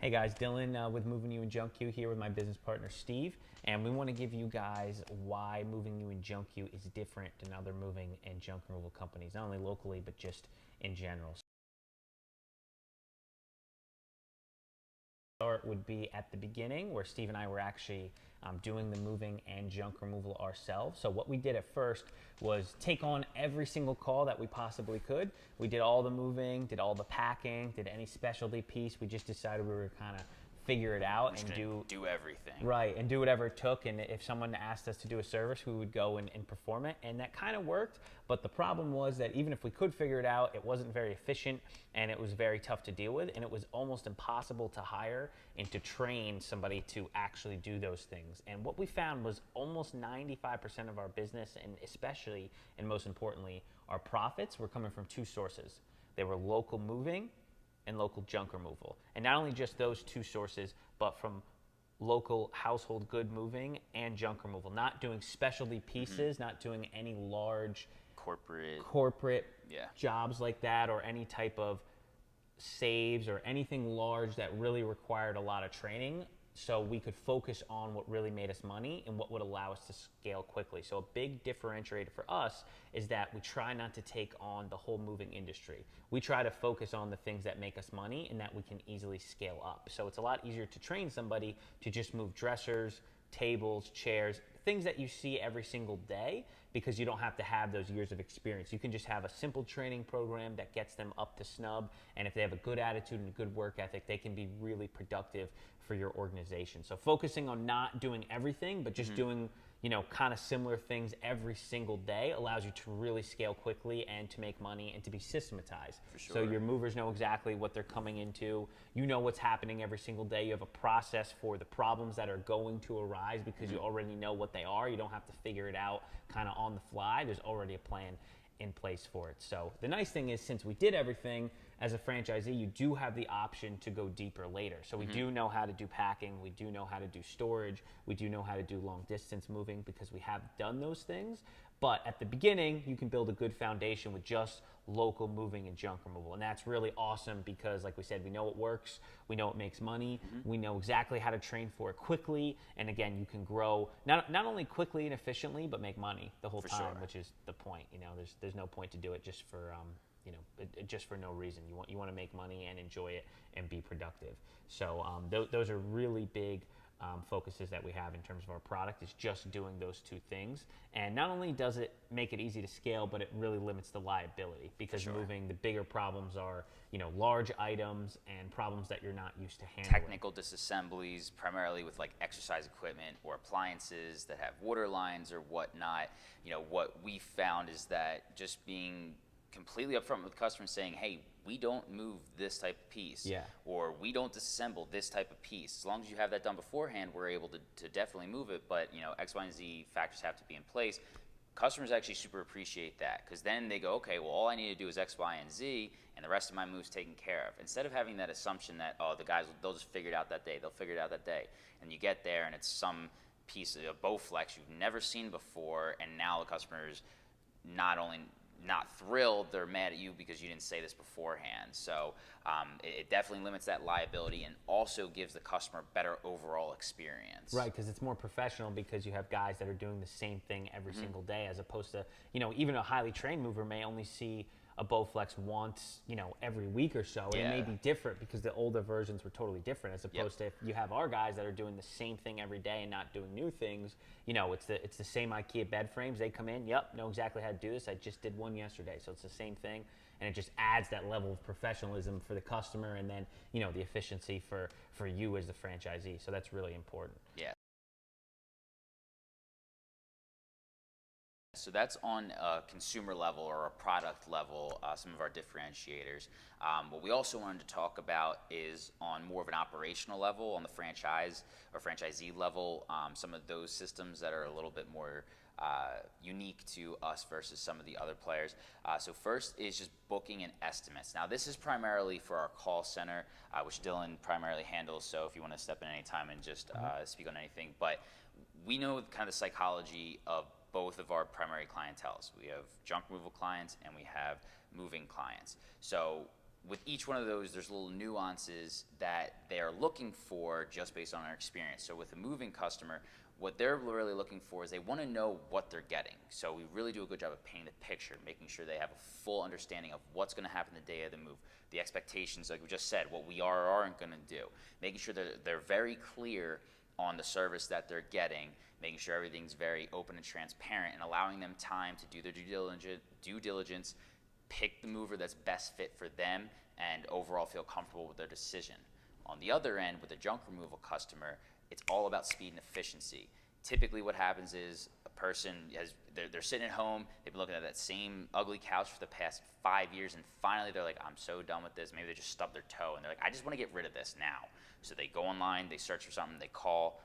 Hey guys, Dylan with Moving You and Junk You here with my business partner Steve, and we want to give you guys why Moving You and Junk You is different than other moving and junk removal companies, not only locally but just in general. Start would be at the beginning where Steve and I were actually doing the moving and junk removal ourselves. So what we did at first was take on every single call that we possibly could. We did all the moving, did all the packing, did any specialty piece. We just decided we were kind of figure it out and do everything. Right, and do whatever it took. And if someone asked us to do a service, we would go and perform it. And that kind of worked. But the problem was that even if we could figure it out, it wasn't very efficient and it was very tough to deal with. And it was almost impossible to hire and to train somebody to actually do those things. And what we found was almost 95% of our business, and especially and most importantly, our profits were coming from two sources. They were local moving and local junk removal. And not only just those two sources, but from local household good moving and junk removal. Not doing specialty pieces, not doing any large corporate jobs like that, or any type of saves or anything large that really required a lot of training, so we could focus on what really made us money and what would allow us to scale quickly. So a big differentiator for us is that we try not to take on the whole moving industry. We try to focus on the things that make us money and that we can easily scale up. So it's a lot easier to train somebody to just move dressers, tables, chairs, things that you see every single day, because you don't have to have those years of experience. You can just have a simple training program that gets them up to snub, and if they have a good attitude and a good work ethic, they can be really productive for your organization. So focusing on not doing everything, but just doing, kind of similar things every single day allows you to really scale quickly and to make money and to be systematized. For sure. So your movers know exactly what they're coming into. You know what's happening every single day. You have a process for the problems that are going to arise because you already know what they are. You don't have to figure it out kind of on the fly. There's already a plan in place for it. So the nice thing is, since we did everything as a franchisee, you do have the option to go deeper later. So we do know how to do packing, we do know how to do storage, we do know how to do long distance moving because we have done those things. But at the beginning, you can build a good foundation with just local moving and junk removal. And that's really awesome because, like we said, we know it works, we know it makes money, we know exactly how to train for it quickly. And again, you can grow not only quickly and efficiently, but make money the whole time, which is the point. There's no point to do it just for just for no reason. You want to make money and enjoy it and be productive. So those are really big focuses that we have in terms of our product, is just doing those two things. And not only does it make it easy to scale, but it really limits the liability, because moving, the bigger problems are large items and problems that you're not used to handling. Technical disassemblies, primarily with like exercise equipment or appliances that have water lines or whatnot. What we found is that just being completely upfront with customers, saying, hey, we don't move this type of piece, or we don't disassemble this type of piece. As long as you have that done beforehand, we're able to definitely move it, but X, Y, and Z factors have to be in place. Customers actually super appreciate that, because then they go, okay, well, all I need to do is X, Y, and Z, and the rest of my move's taken care of. Instead of having that assumption that, the guys, they'll just figure it out that day, and you get there and it's some piece of a Bowflex you've never seen before, and now the customer's not only not thrilled, they're mad at you because you didn't say this beforehand. So it definitely limits that liability and also gives the customer better overall experience. Right, because it's more professional, because you have guys that are doing the same thing every single day, as opposed to, even a highly trained mover may only see a Bowflex once, every week or so. It may be different because the older versions were totally different, as opposed to if you have our guys that are doing the same thing every day and not doing new things. It's the same IKEA bed frames. They come in, know exactly how to do this. I just did one yesterday, so it's the same thing. And it just adds that level of professionalism for the customer, and then, the efficiency for you as the franchisee. So that's really important. Yeah. So that's on a consumer level or a product level, some of our differentiators. What we also wanted to talk about is on more of an operational level, on the franchise or franchisee level, some of those systems that are a little bit more unique to us versus some of the other players. So first is just booking and estimates. Now this is primarily for our call center, which Dylan primarily handles. So if you want to step in any time and just speak on anything, but we know kind of the psychology of both of our primary clienteles. We have junk removal clients and we have moving clients. So with each one of those, there's little nuances that they're looking for just based on our experience. So with a moving customer, what they're really looking for is they want to know what they're getting. So we really do a good job of painting the picture, making sure they have a full understanding of what's going to happen the day of the move, the expectations, like we just said, what we are or aren't going to do, making sure that they're very clear on the service that they're getting, making sure everything's very open and transparent, and allowing them time to do their due diligence, pick the mover that's best fit for them, and overall feel comfortable with their decision. On the other end, with a junk removal customer, it's all about speed and efficiency. Typically what happens is a person they're sitting at home, they've been looking at that same ugly couch for the past 5 years, and finally they're like, I'm so done with this. Maybe they just stubbed their toe and they're like, I just want to get rid of this now. So they go online, they search for something, they call.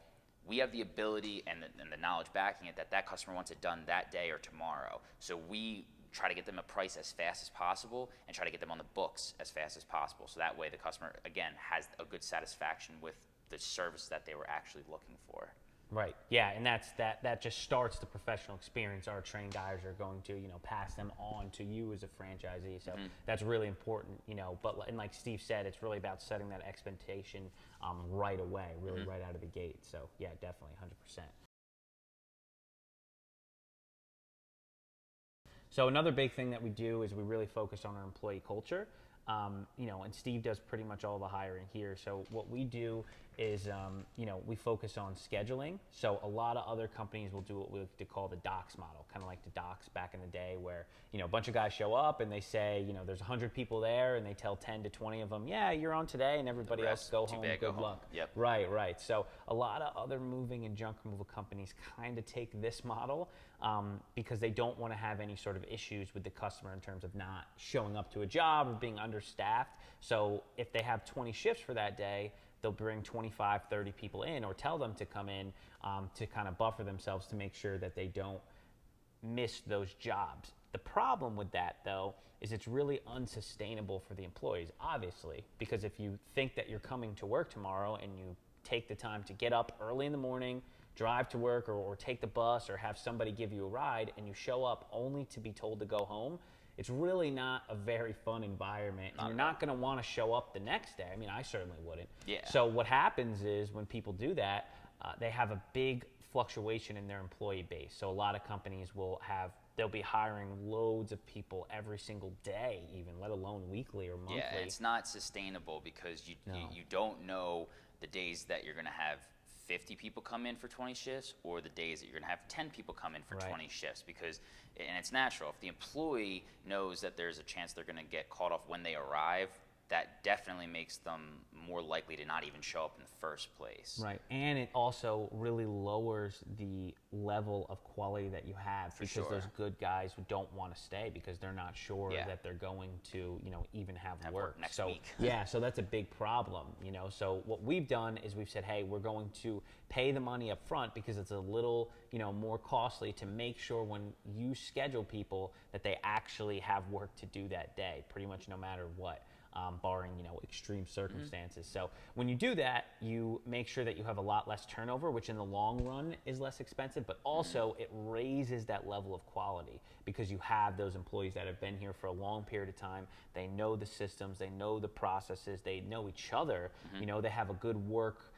We have the ability and the knowledge backing it that customer wants it done that day or tomorrow. So we try to get them a price as fast as possible and try to get them on the books as fast as possible. So that way the customer, again, has a good satisfaction with the service that they were actually looking for. Right. Yeah, and that just starts the professional experience. Our trained guys are going to, pass them on to you as a franchisee. So that's really important, But and like Steve said, it's really about setting that expectation right away, really right out of the gate. So yeah, definitely, 100%. So another big thing that we do is we really focus on our employee culture. And Steve does pretty much all the hiring here. So what we do is, we focus on scheduling. So a lot of other companies will do what we like to call the docs model, kind of like the docs back in the day where, a bunch of guys show up and they say, there's 100 people there and they tell 10 to 20 of them, yeah, you're on today, and everybody else go home, good luck. Yep. Right. So a lot of other moving and junk removal companies kind of take this model because they don't want to have any sort of issues with the customer in terms of not showing up to a job or being understaffed. So if they have 20 shifts for that day, they'll bring 25, 30 people in or tell them to come in to kind of buffer themselves to make sure that they don't miss those jobs. The problem with that, though, is it's really unsustainable for the employees, obviously, because if you think that you're coming to work tomorrow and you take the time to get up early in the morning, drive to work or take the bus or have somebody give you a ride, and you show up only to be told to go home, it's really not a very fun environment. And you're not going to want to show up the next day. I mean, I certainly wouldn't. Yeah. So what happens is when people do that, they have a big fluctuation in their employee base. So a lot of companies they'll be hiring loads of people every single day, even, let alone weekly or monthly. Yeah, it's not sustainable because you don't know the days that you're going to have 50 people come in for 20 shifts or the days that you're going to have 10 people come in for 20 shifts, and it's natural. If the employee knows that there's a chance they're going to get called off when they arrive, that definitely makes them more likely to not even show up in the first place. Right, and it also really lowers the level of quality that you have because those good guys who don't want to stay because they're not sure that they're going to, even have work next so, week. Yeah, so that's a big problem, So what we've done is we've said, hey, we're going to pay the money up front because it's a little, more costly to make sure when you schedule people that they actually have work to do that day, pretty much no matter what. Barring extreme circumstances. So when you do that, you make sure that you have a lot less turnover, which in the long run is less expensive, but also it raises that level of quality because you have those employees that have been here for a long period of time. They know the systems, they know the processes, they know each other. They have a good work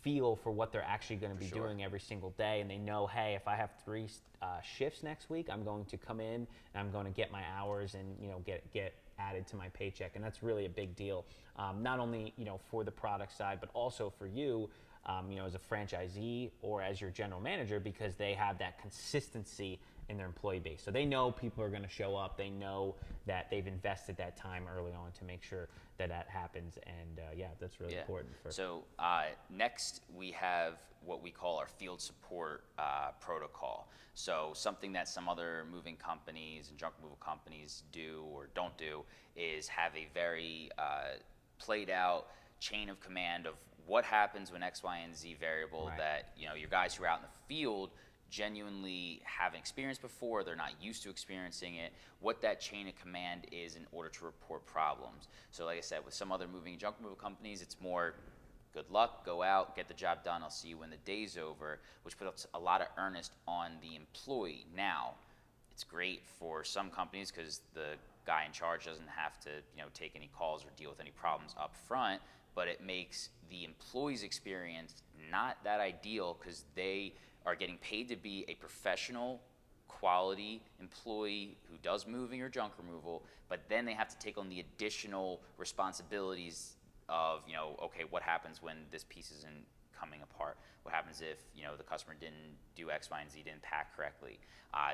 feel for what they're actually going to be doing every single day, and they know, hey, if I have 3 shifts next week, I'm going to come in and I'm going to get my hours and get added to my paycheck, and that's really a big deal. Not only for the product side, but also for you, as a franchisee or as your general manager, because they have that consistency in their employee base. So they know people are going to show up. They know that they've invested that time early on to make sure that happens, and that's really important. So next we have what we call our field support protocol. So something that some other moving companies and junk removal companies do or don't do is have a very played out chain of command of what happens when X, Y, and Z variable that your guys who are out in the field genuinely haven't experienced before, they're not used to experiencing it, what that chain of command is in order to report problems. So like I said, with some other moving and junk removal companies, it's more good luck, go out, get the job done, I'll see you when the day's over, which puts a lot of earnest on the employee. Now, it's great for some companies because the guy in charge doesn't have to, take any calls or deal with any problems up front, but it makes the employee's experience not that ideal because they are getting paid to be a professional, quality employee who does moving or junk removal, but then they have to take on the additional responsibilities of, okay, what happens when this piece isn't coming apart? What happens if, the customer didn't do X, Y, and Z, didn't pack correctly?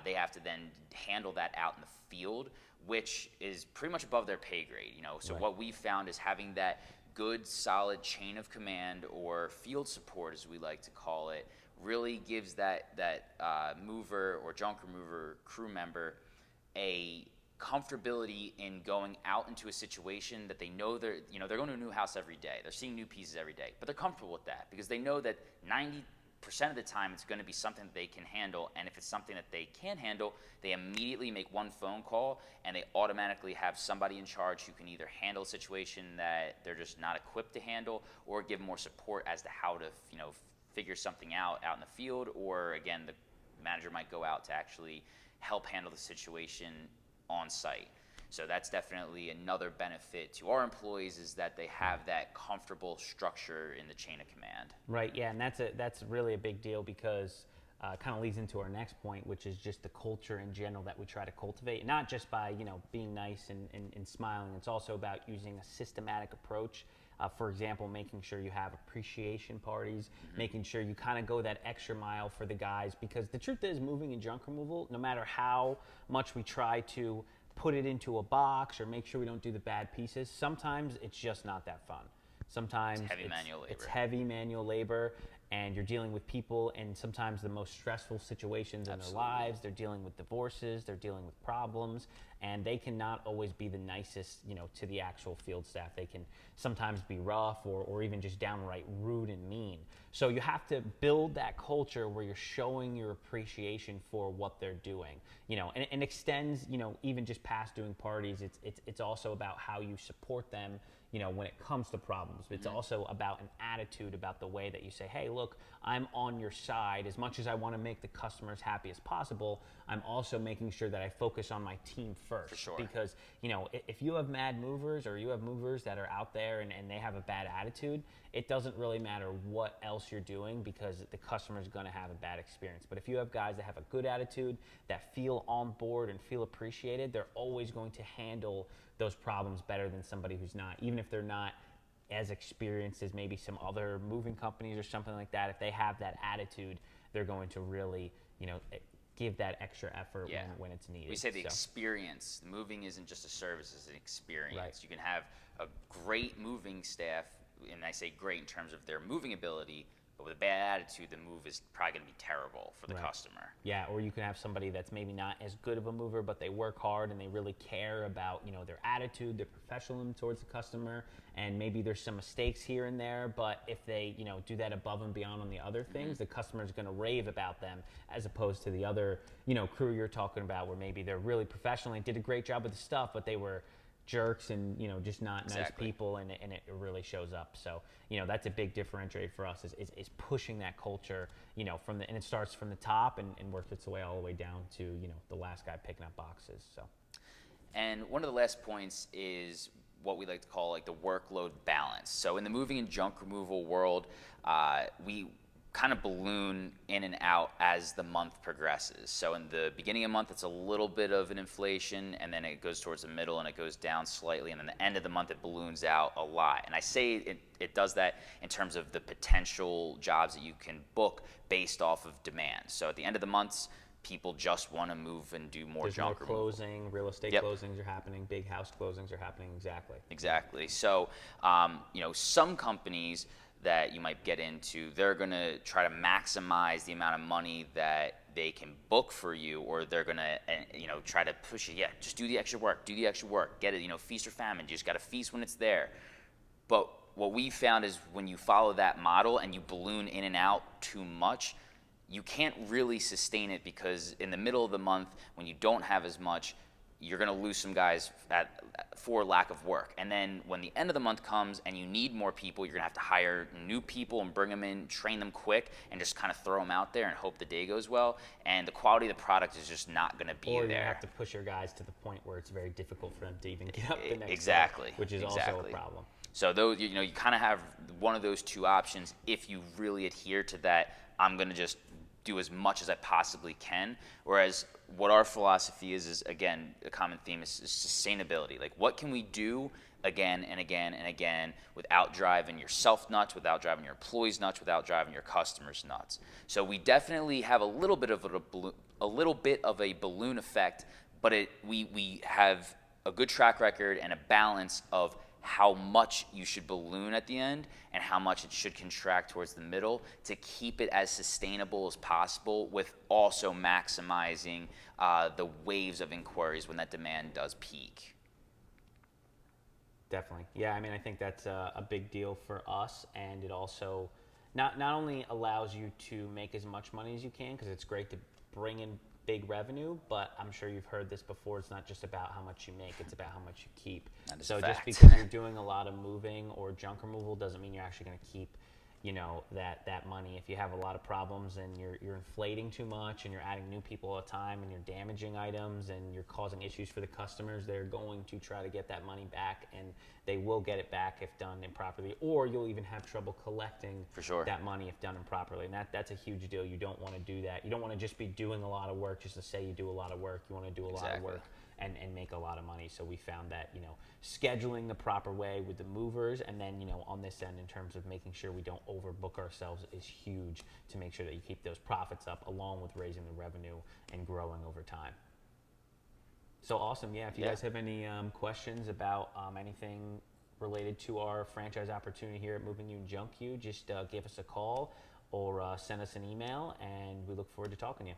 They have to then handle that out in the field, which is pretty much above their pay grade, So Right. what we found is having that good, solid chain of command, or field support, as we like to call it, really gives that mover or junk remover crew member a comfortability in going out into a situation that they know they're going to a new house every day. They're seeing new pieces every day, but they're comfortable with that because they know that 90% of the time it's going to be something that they can handle, and if it's something that they can't handle, they immediately make one phone call and they automatically have somebody in charge who can either handle a situation that they're just not equipped to handle, or give more support as to how to figure something out in the field, or again, the manager might go out to actually help handle the situation on site. So that's definitely another benefit to our employees, is that they have that comfortable structure in the chain of command. Right. Yeah, and that's really a big deal because kind of leads into our next point, which is just the culture in general that we try to cultivate, not just by being nice and smiling. It's also about using a systematic approach. For example, making sure you have appreciation parties, making sure you kind of go that extra mile for the guys, because the truth is, moving and junk removal, no matter how much we try to put it into a box or make sure we don't do the bad pieces, sometimes it's just not that fun. Sometimes It's heavy manual labor. It's heavy manual labor, and you're dealing with people in sometimes the most stressful situations in their lives. They're dealing with divorces, they're dealing with problems, and they cannot always be the nicest, to the actual field staff. They can sometimes be rough or even just downright rude and mean. So you have to build that culture where you're showing your appreciation for what they're doing, and extends, even just past doing parties. It's also about how you support them, when it comes to problems. It's also about an attitude, about the way that you say, hey, look, I'm on your side. As much as I want to make the customers happy as possible, I'm also making sure that I focus on my team first. For sure. Because, if you have mad movers, or you have movers that are out there and they have a bad attitude, it doesn't really matter what else you're doing, because the customer's going to have a bad experience. But if you have guys that have a good attitude, that feel on board and feel appreciated, they're always going to handle those problems better than somebody who's not, even if they're not as experienced as maybe some other moving companies or something like that. If they have that attitude, they're going to really, give that extra effort when it's needed. We say the experience. Moving isn't just a service, it's an experience. Right. You can have a great moving staff, and I say great in terms of their moving ability, but with a bad attitude, the move is probably going to be terrible for the Right. customer. Yeah, or you can have somebody that's maybe not as good of a mover, but they work hard and they really care about, their attitude, their professionalism towards the customer, and maybe there's some mistakes here and there, but if they, do that above and beyond on the other things, the customer's going to rave about them, as opposed to the other, crew you're talking about, where maybe they're really professional and did a great job with the stuff, but they were jerks and just not nice Exactly. people, and it really shows up. So that's a big differentiator for us, is pushing that culture, and it starts from the top and works its way all the way down to the last guy picking up boxes. So And one of the last points is what we like to call like the workload balance. So in the moving and junk removal world, we kind of balloon in and out as the month progresses. So in the beginning of the month, it's a little bit of an inflation, and then it goes towards the middle and it goes down slightly, and then the end of the month it balloons out a lot. And I say it does that in terms of the potential jobs that you can book based off of demand. So at the end of the months, people just want to move and do more there's more junk removal. closing, real estate Yep. closings are happening, big house closings are happening. Exactly. So, some companies that you might get into, they're going to try to maximize the amount of money that they can book for you, or they're going to, try to push you. Yeah, just do the extra work, get it, feast or famine. You just got to feast when it's there. But what we found is when you follow that model and you balloon in and out too much, you can't really sustain it, because in the middle of the month, when you don't have as much, you're going to lose some guys for lack of work. And then when the end of the month comes and you need more people, you're going to have to hire new people and bring them in, train them quick, and just kind of throw them out there and hope the day goes well. And the quality of the product is just not going to be or there. you have to push your guys to the point where it's very difficult for them to even get up the next Exactly. day, which is also a problem. So those, you kind of have one of those two options. If you really adhere to that, I'm going to just do as much as I possibly can. Whereas what our philosophy is again, a common theme is sustainability. Like, what can we do again and again and again without driving yourself nuts, without driving your employees nuts, without driving your customers nuts? So we definitely have a little bit of a balloon effect, but we have a good track record and a balance of how much you should balloon at the end and how much it should contract towards the middle to keep it as sustainable as possible, with also maximizing the waves of inquiries when that demand does peak. Definitely. Yeah, I mean, I think that's a big deal for us, and it also not only allows you to make as much money as you can, because it's great to bring in big revenue, but I'm sure you've heard this before, it's not just about how much you make, it's about how much you keep. So just because you're doing a lot of moving or junk removal doesn't mean you're actually going to keep, that money. If you have a lot of problems and you're inflating too much and you're adding new people all the time and you're damaging items and you're causing issues for the customers, they're going to try to get that money back, and they will get it back if done improperly, or you'll even have trouble collecting that money if done improperly. And that's a huge deal. You don't want to do that. You don't want to just be doing a lot of work just to say you do a lot of work. You want to do a lot of work and make a lot of money. So we found that, scheduling the proper way with the movers, and then, on this end in terms of making sure we don't overbook ourselves, is huge to make sure that you keep those profits up along with raising the revenue and growing over time. So awesome. Yeah, if you guys have any questions about anything related to our franchise opportunity here at Moving You and Junk You, just give us a call or send us an email, and we look forward to talking to you.